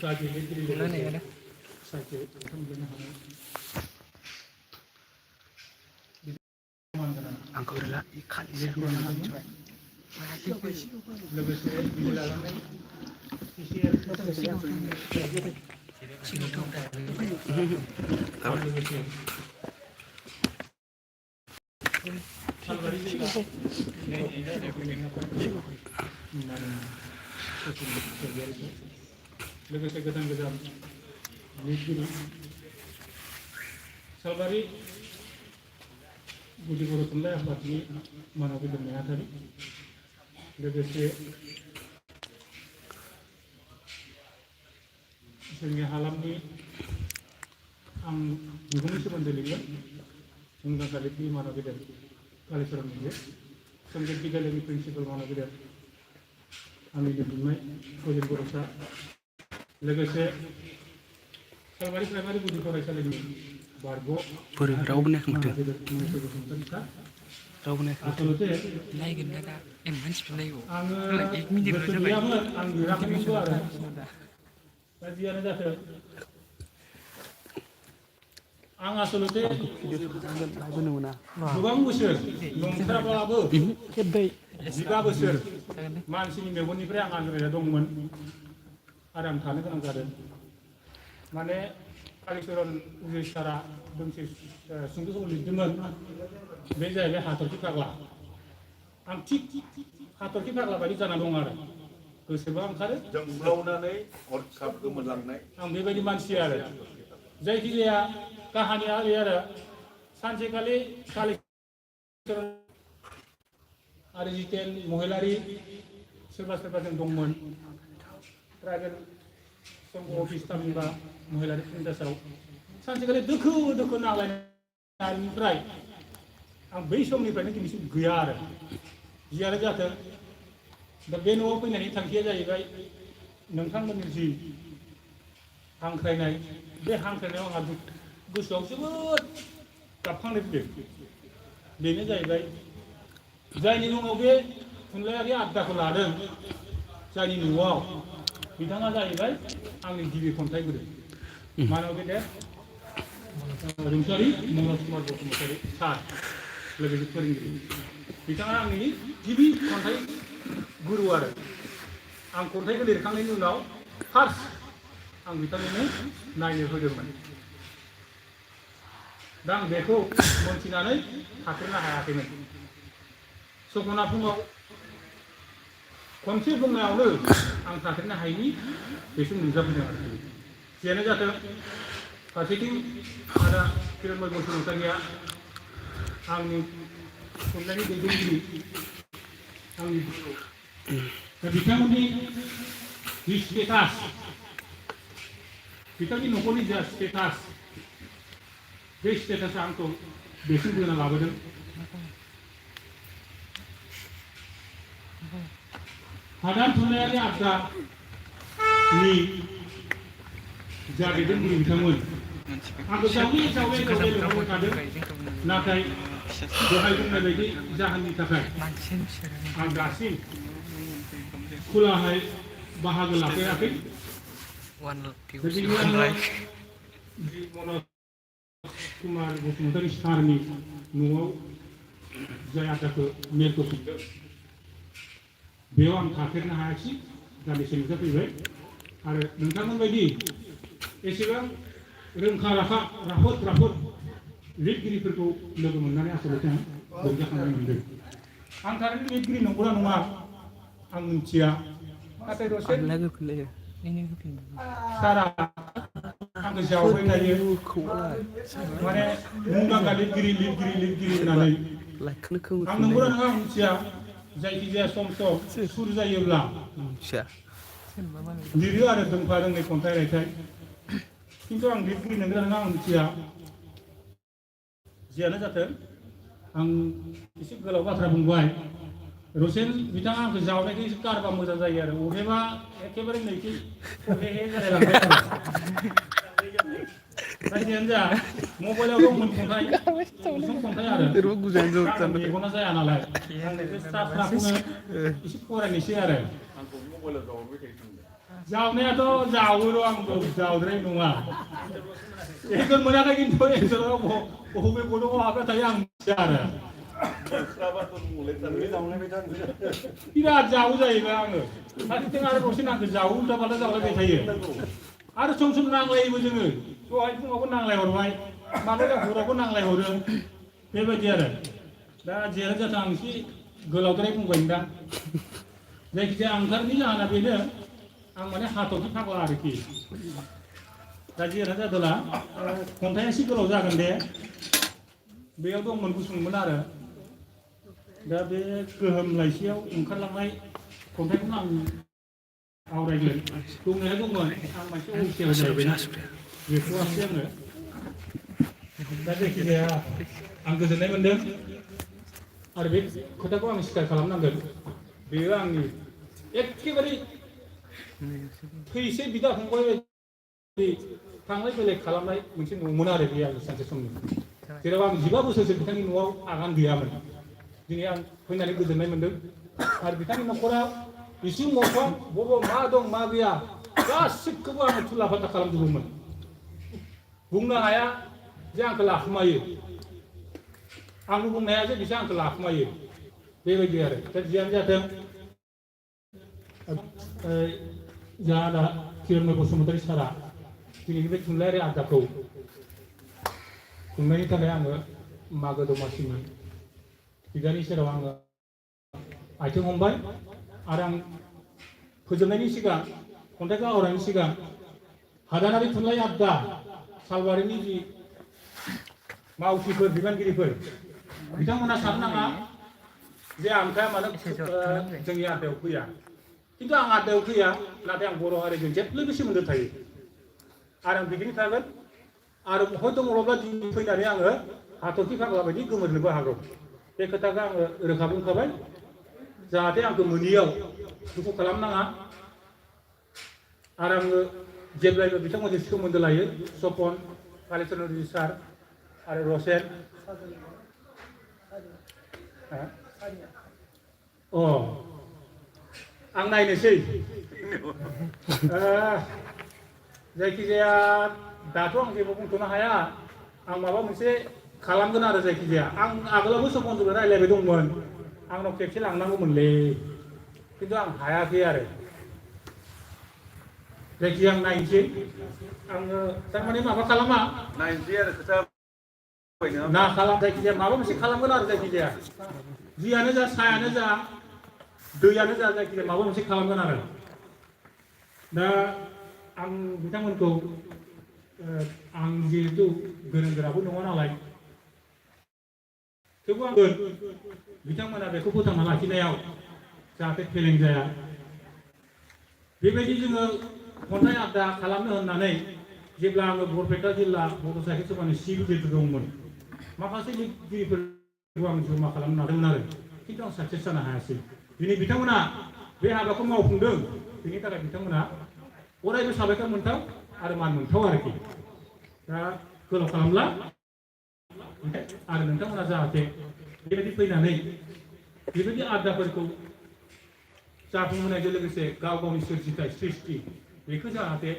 गाज्रि लिरगिरि रायलायगोन साहित्य सोमजिनो हानाय आंखौ रोला लिरगिरि मोनदोंमोन लोगोसे बिनि लानानै CCL आरो लोगोसे सालबारि जिल्ला लोगोसे गोदान गोदान लिरगिरि सालबारि गुदि बर' थुनलाइ आफादनि मानाव गेदेर नेहाथारि लोगोसे जोंनि हालामनि आं बिबुंनि सोमोन्दै लिरगोन मुंदांखा लिरगिरि मानाव गेदेर कालिचरन मोनसे संगीत बिद्यालयनि प्रिन्सिपाल मानाव गेदेर आंनि लिरनाय फजिल बर'सा लोगोसे सालबारि प्राइमारि गुदि फरायसालिनि बारग' रावबो नायाखै माथो गेदेर बसुमतारी रावबो नायाखै आसलते नायगोन दा मानसिफोर नायगौ आङो एक मिनिटल' गोसो जाबाय गैयामोन आं लिराखैमोनबो आरो दा जियानो जाथों आं आसलते गोबां बोसोर नंथाराब्लाबो 15 बोसोर मानसिनि मेगननिफ्राय आं आनज्रायना दंमोन आरो आं थानो गोनां जादों माने कालिचरन उजय सारा दोंसे सुंद' सल' लिरदोंमोन बे जाहैबाय हाथरखि फाग्ला आं थिग हाथरखि फाग्ला बायदि जाना दं आरो गोसोबा ओंखारो जोंब्लावनानै हरखाब गोमोरलांनाय आं बेबायदि मानसि आरो जायखिजाया काहानिया ओरै आरो सानसेखालि कालिचरन आरो जितेन महिलारि सोरबा सोरबा जों दंमोन ट्राइबेल संघ अफिस थामहिनबा महिलारि इन्डास्ट्रियाव सानसेखालि दोखो दोखो नांलायनायनिफ्राय आं बै समनिफ्रायनो दिनैसिम गैया आरो जियानो जाथों दा बे न'आव फैनायनि थांखिया जाहैबाय नोंथांमोननि जि हांख्रायनाय बे हांख्रायनायाव आंहा गोसोआव जोबोद गाबखांनाय फैदों बेनो जाहैबाय जायनि मुङाव बे थुनलाइयारि आड्डाखौ लादों जायनि न'आव बिथाङा जाहैबाय आंनि गिबि खन्थाइगिरि मानाव गेदेर रुंसारि मनज कुमार बसुमतारी सार लोगोसे फोरोंगिरि बिथाङा आंनि गिबि खन्थाइ गुरु आरो आं खन्थाइखौ लिरखांनायनि उनाव फार्स्ट आं बिथांनो नायनो होदोंमोन दा आं बेखौ मोनथिनानै थाथेरनो हायाखैमोन सपना फुङाव खनसे बुंनायावनो आं थाथेरनो हायैनि बेसो नुजाफैदों आरोखि जियानो जाथों फारसेथिं आदा किरनमय बसुमतारीया आंनि थुनलाइनि दैदेनगिरि आंनि दा बिथांमोननि जि स्टेटास बिथांनि न'खरनि जा स्टेटास बे स्टेटासा आंखौ बेसिम बोना लाबोदों हादान थुनलाइयारि आड्डानि जा दैदेनगिरि बिथांमोन आंखौ जावले जावले जावले लिंहरबाय थादों नाथाय दहाय बुंनाय बायदि जाहोननि थाखाय आं दासिम खुलाहाय बाहागो लाफेराखै मनज कुमार बसुमतारी सारनि न'आव जाय आड्डाखौ मेलखौ खुंदों बेयाव आं थाफेरनो हायाखिसै दान्दिसे नुजाफैबाय आरो नोंथांमोन बायदि एसेबां रोंखा राफोद लिरगिरिफोरखौ लोगो मोननानै आसलते आं रंजाखांनाय मोनदों आं थारैनो लिरगिरि नंगौना नङा आं मिथिया नाथाय रसेन सारा आंखौ जावबाय थायो माने मुंदांखा लिरगिरि होननानै आं नंगौना नङा आं मिथिया जायखिजाया सम सुर जायोब्ला लिरो आरो दोंफा दोंनै खन्थाइ रायथाइ खिन्थु आं लिरगिरि नंगौना नङा आं मिथिया जियानो जाथों आं एसे गोलाव बाथ्रा बुंबाय रसेन बिथाङा आंखौ जावनायखौ एसे गारबा मोजां जायो आरो अबेबा एखेबारे नैखि हे जालायलांबाय आरो जियानो जा मबाइलाव दंमोन खन्थाइ खन्थाइ आरो मेगना जाया नालाय आं बे स्राखौनो एसे फरायनोसै आरो जावनायाथ' जावो आंबो जावद्राय नङा एन्जर मोनाखै खिन्थु एन्जराव बबे गुदुङाव हाबना थायो आं मिथिया आरो बिराद जावो जाहैबाय आङो फारसेथिं आरो दसे नांगौ जावो उल्था-फाल्था जावलायबाय थायो आरो सम सम नांलायोबो जोङो दहाय फुङावबो नांलायहरबाय माब्लाबा हरावबो नांलायहरो बेबायदि आरो दा जेयानो जाथों आं एसे गोलावद्राय बुंबाय दा जायखिजाया ओंखारनि जाहोना बेनो आं माने हाथरखि फाग्ला आरोखि दा जेयानो जादोंला खन्थाइया एसे गोलाव जागोन दे बेयाव दंमोन गुसुंमोन आरो दा बे गोहोम लाइसियाव ओंखारलांनाय खन्थाइखौनो आं आवरायगोन दंनाया दंमोन आं मोनसे अलसिया जाहैबायना बेखौ आसै आङो दा जायखिजाया आं गोजोननाय मोन्दों आरो बे खोथाखौ आं स्वीकार खालामनांगोन बेयो आंनि एखेबारे थैसे बिदा फंबाय थांलाय फैलाय खालामनाय मोनसे न'मोन आरो बे आंनि सानसे समनि जेराव आं 15 बोसोरसो बिथांनि न'आव आगान गैयामोन दिनै आं फैनानै गोजोननाय मोन्दों आरो बिथांनि न'खराव इसिं अखं बबाव मा दं मा गैया गासिबखौबो आङो थुला-फाथा खालामजोबोमोन बुंनो हाया जे आंखौ लाखुमायो आंबो बुंनो हाया जे बिसोर आंखौ लाखुमायो बेबायदि आरो दा जियानो जाथों जोंहा दा किरन बसुमतारी सारा दिनैनि बे थुनलाइयारि आयदाखौ खुंनायनि थाखाय आङो मागो दमासिनि बिदानि सेराव आङो आथिं हमबाय आरो आं फोजोबनायनि सिगां खन्थाइखौ आवरायनायनि सिगां हादानारि थुनलाइ आयदा सालबारिनि जि मावथिफोर बिबानगिरिफोर बिथांमोना साननो नाङा जे आमखाया मानो जोंनि आयदायाव फैया खिन्थु आं आयदायाव फैया नाथाय आं बर' हारिजों जेब्लायबो सोमोन्दो थायो आरो आं बिदिनो थागोन आरो हयथ' मलाबा दिनै फैनानै आङो हाथरखि फाग्ला बायदि गोमोरनोबो हागौ बे खोथाखौ आङो रोखा बुंखाबाय जाहाथे आंखौ मोनियाव दुखु खालामनाङा आरो आङो जेब्लायबो बिथांमोनजों सोमोन्दो लायो सपन कालिचरण सार आरो रसेन आं नायनोसै जायखिजाया दाथ' आं जेबो बुंथ'नो हाया आं माबा मोनसे खालामगोन आरो जायखिजाया आं आगोलावबो सपनजों रायज्लायबाय दंमोन आंनाव खेबसे लांनांगौमोनलै खिन्थु आं हायाखै आरो जायखिजाया आं नायनोसै आङो थारमाने माबा खालामा नायनोसै आरो खोथा ना खालाम जायखिजाया माबा मोनसे खालामगोन आरो जायखिजाया जियानो जा सायानो जा दैयानो जा जायखिजाया माबा मोनसे खालामगोन आरो दा आं बिथांमोनखौ आं जिहेतु गोरों गोराबो नङा नालाय थेवबो आं बिथांमोना बेखौ फोथांना लाखिनायाव जाहाथे फेलें जाया बेबायदि जोङो खन्थाइ आयदा खालामनो होननानै जेब्ला आङो बरपेटा जिल्ला बड' साहित्य सभानि सिबिगिरि दंमोन माखासे लिरगिरिफोरखौ आं जमा खालामनो नाजादोंमोन आरो खिन्थु आं साक्सेस जानो हायासै दिनै बिथांमोना बे हाबाखौ मावफुंदों बेनि थाखाय बिथांमोना अरायबो साबायखर मोनथाव आरो मान मोनथाव आरोखि दा गोलाव खालामला आरो नोंथांमोना जाहाथे बेबायदि फैनानै बेबायदि आयदाफोरखौ जाफुंहोनायजों लोगोसे गाव गावनि सोरजिथाय सृष्टि बेखौ जाहाथे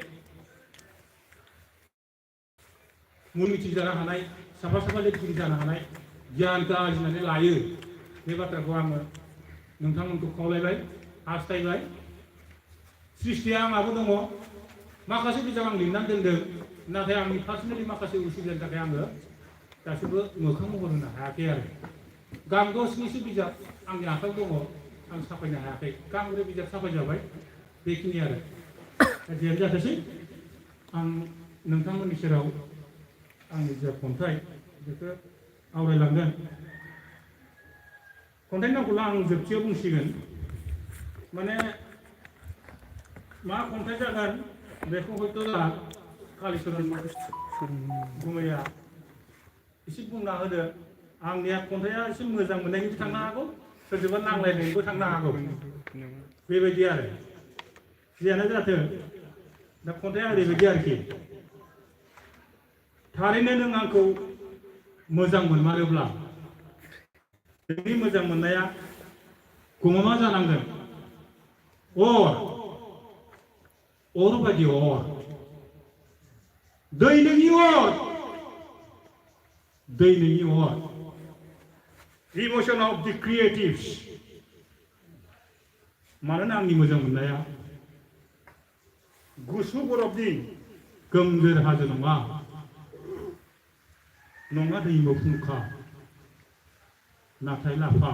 मुं मिथिजानो हानाय साफा साफा लिरगिरि जानो हानाय गियानखौ आरजिनानै लायो बे बाथ्राखौ आङो नोंथांमोनखौ खावलायबाय हास्थायबाय सृष्टिया आंहाबो दङ माखासे बिजाब आं लिरनानै दोनदों नाथाय आंनि पार्सनेलि माखासे उसुबिदानि थाखाय आङो दासिमबो मोखां महर होनो हायाखै आरो गांद'स्निसो बिजाब आंनि आखायाव दङ आं साफायनो हायाखै गांब्रै बिजाब साफायजाबाय बेखिनि आरो जियानो जाथोंसै आं नोंथांमोननि सेराव आंनि जा खन्थाइ बेखौ आवरायलांगोन खन्थाइनि नामखौल' आं जोबथियाव बुंसिगोन माने मा खन्थाइ जागोन बेखौ हयथ' दा कालिचरण गुमैया एसे बुंना होदो आंनिया खन्थाइया एसे मोजां मोननायनिबो थांनो हागौ सोरजोंबा नांलायनायनिबो थांनो हागौ बेबायदि आरो जियानो जाथों दा खन्थाइया ओरैबायदि आरोखि थारैनो नों आंखौ मोजां मोनमारोब्ला नोंनि मोजां मोननाया गमामा जानांगोन अर बायदि अर दै नोंनि अर दै नोंनि अर इमोशन ऑफ द क्रिएटिव्स मानोना आंनि मोजां मोननाया गुसु बरफनि गोमजोर हाजो नङा नङा दैमु फुंखा नाथाय लाफा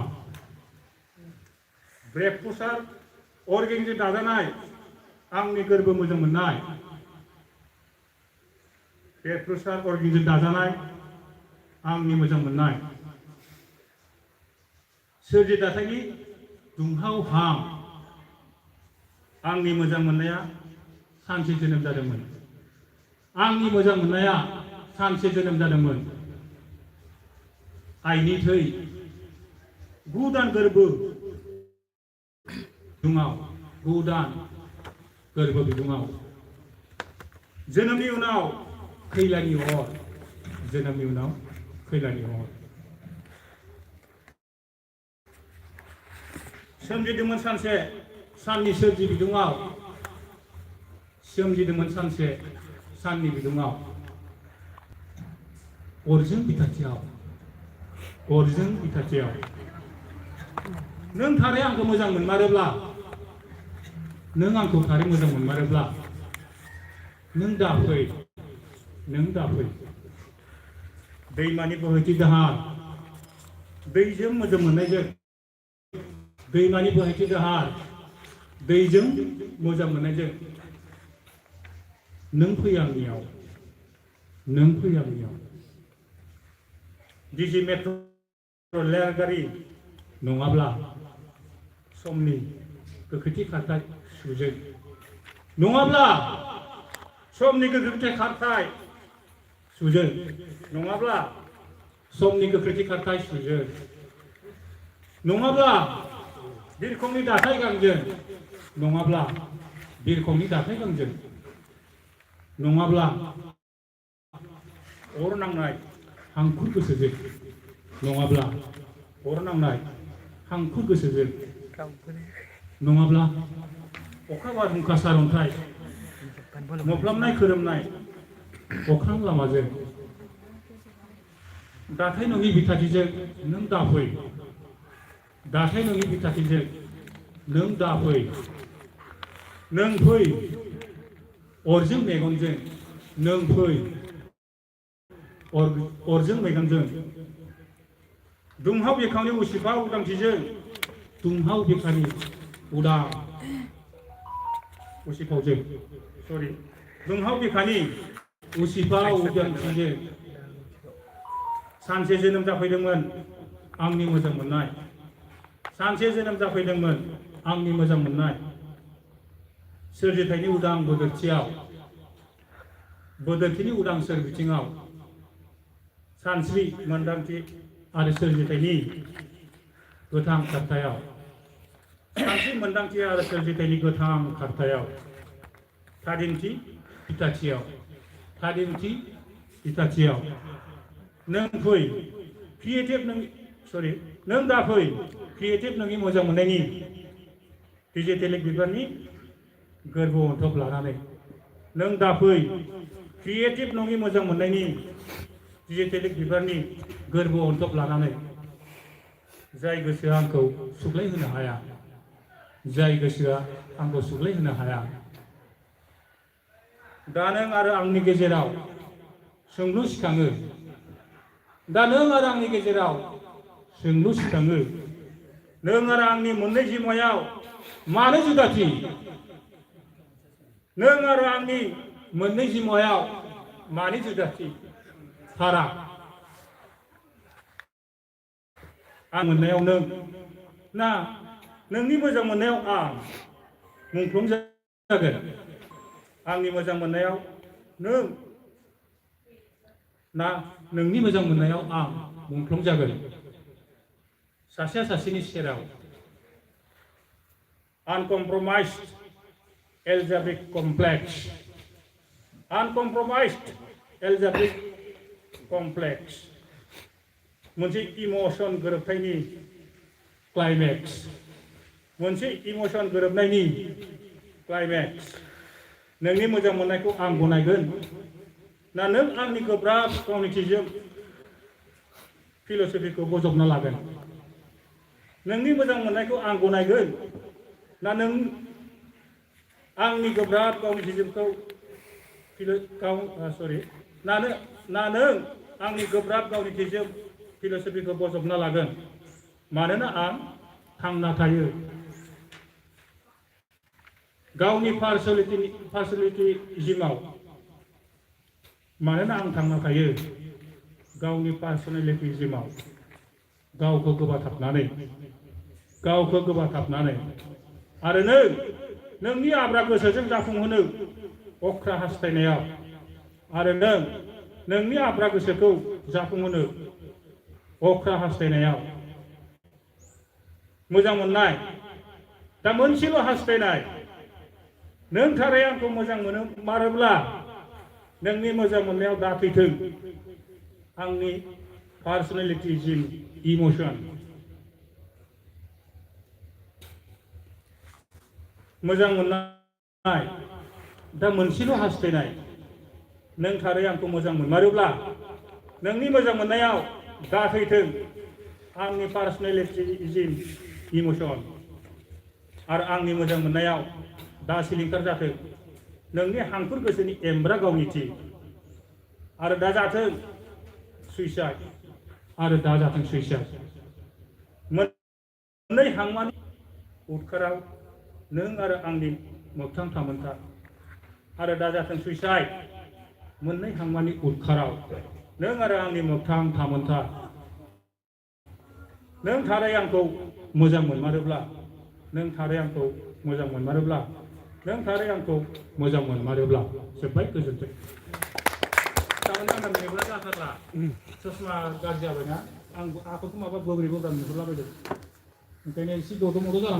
ब्रेकफास्टार अर्गेंजों दाजानाय आंनि गोरबो मोजां मोननाय ब्रेकफास्टार अर्गेंजों दाजानाय आंनि मोजां मोननाय सोरजि दाथायनि दुंहाव हां आंनि मोजां मोननाया सानसे जोनोम जादोंमोन आंनि मोजां मोननाया सानसे जोनोम जादोंमोन आइनि थै गुदान गोरबो बिदुङाव गुदान गोरबो बिदुङाव जोनोमनि उनाव खैलानि अर जोनोमनि उनाव खैलानि अर सोमजिदोंमोन सानसे साननि सोरजि बिदुङाव सोमजिदोंमोन सानसे साननि बिदुङाव अरजों बिथाथियाव नों थारै आंखौ मोजां मोनमारोब्ला नों आंखौ थारै मोजां मोनमारोब्ला नों दाफै दैमानि बोहैथि दाहार दैजों मोजां मोननायजों दैमानि बोहैथि दाहार दैजों मोजां मोननायजों नों फै आंनियाव डिजि मेट्र' रेलगारि नङाब्ला समनि गोख्रैथि खारथाय सुजों नङाब्ला समनि गोख्रैथि खारथाय सुजों नङाब्ला समनि गोख्रैथि खारथाय सुजों नङाब्ला बिरखंनि दाथाय गांजों नङाब्ला बिरखंनि दाथाय गांजों नङाब्ला अर नांनाय हांखुर गोसोजों नङाब्ला अर नांनाय हांखुर गोसोजों नङाब्ला अखा बारहुंखा सारअन्थाइ मोफ्लामनाय खोरोमनाय अख्रां लामाजों दाथाय नङि बिथाथिजों नों दाफै दाथाय नङि बिथाथिजों नों दाफै नों फै अरजों मेगनजों नों फै अरजों मेगनजों दुंहाव बिखानि उसिफाव उदांथिजों दुंहाव बिखानि उदां उसिफावजों दुंहाव बिखानि उसिफाव उदांथिजों सानसे जोनोम जाफैदोंमोन आंनि मोजां मोननाय सानसे जोनोम जाफैदोंमोन आंनि मोजां मोननाय सोरजिथायनि उदां बोदोरथिनि उदां सोरबिथिङाव सानस्रि मोन्दांथि आरो सोरजिथायनि गोथां खारथायाव सानस्रि मोन्दांथि आरो सोरजिथायनि गोथां खारथायाव थादिमथि बिथाथियाव नों फै नों दा फै क्रिएटिभ नोंनि मोजां मोननायनि डिजिटेलिक बिबारनि गोरबो अनथोब लानानै नों दा फै क्रिएटिभ नङि मोजां मोननायनि डिजिटेलिक बिबारनि गोरबो अनथोब लानानै जाय गोसोआ आंखौ सुग्लायहोनो हाया दा नों आरो आंनि गेजेराव सोंलु सिखाङो नों आरो आंनि मोननै जिउमायाव मानो जुदाथि नों आरो आंनि मोननै जिउमायाव मानो जुदाथि फाराग आं मोननायाव नों ना नोंनि मोजां मोननायाव आं मुंख्लं जागोन आंनि मोजां मोननायाव नों ना नोंनि मोजां मोननायाव आं मुंख्लं जागोन सासेया सासेनि सेराव uncompromised algebraic complex मोनसे इमोशन गोरोबथायनि क्लाइमेक्स मोनसे इमोशन गोरोबनायनि क्लाइमेक्स नोंनि मोजां मोननायखौ आं गनायगोन ना नों आंनि गोब्राब गावनिथिजों फिल'सफिखौ बजबना लागोन नोंनि मोजां मोननायखौ आं गनायगोन ना नों आंनि गोब्राब गावनिथिजोंखौ ना नों आंनि गोब्राब गावनिथिजों फिल'सफिखौ बजबना लागोन मानोना आं थांना थायो गावनि पार्सनेलिटिजिमाव मानोना आं थांना थायो गावनि पार्सनेलिटिजिमाव गावखौ गोबाथाबनानै आरो नोंनि आब्रा गोसोजों जाफुंहोनो अख्रा हास्थायनायाव आरो नोंनि आब्रा गोसोखौ जाफुंहोनो अख्रा हास्थायनायाव मोजां मोननाय दा मोनसेल' हास्थायनाय नों थारै आंखौ मोजां मोनो मारोब्ला नोंनि मोजां मोननायाव दाफैथों आंनि पार्सनेलिटिजिम इमोशन मोजां मोननाय दा मोनसेल' हास्थायनाय नों थारै आंखौ मोजां मोनमारोब्ला नोंनि मोजां मोननायाव दाफैथों आंनि पार्सनेलिटिजिम इमोशन आरो आंनि मोजां मोननायाव दा सिलिंखार जाथों नोंनि हांखुर गोसोनि एमब्रा गावनिथि आरो दा जाथों सुइसाइड आरो दा जाथों सुइसाइड मोननै हांमानि उदखाराव नों आरो आंनि मोगथां थामोनथा आरो दा जाथों सुइसाइड मोननै हांमानि उदखाराव नों आरो आंनि मोगथां थामोनथा नों थारै आंखौ मोजां मोनमारोब्ला जोब्बाय गोजोन्थों मेगना जाथारला ससमा गाज्रि जाबायना आं आखौथ' माबा बोब्रै बोब्राब नुहुरलाबायदों ओंखायनो एसे दद' मद' जालांबाय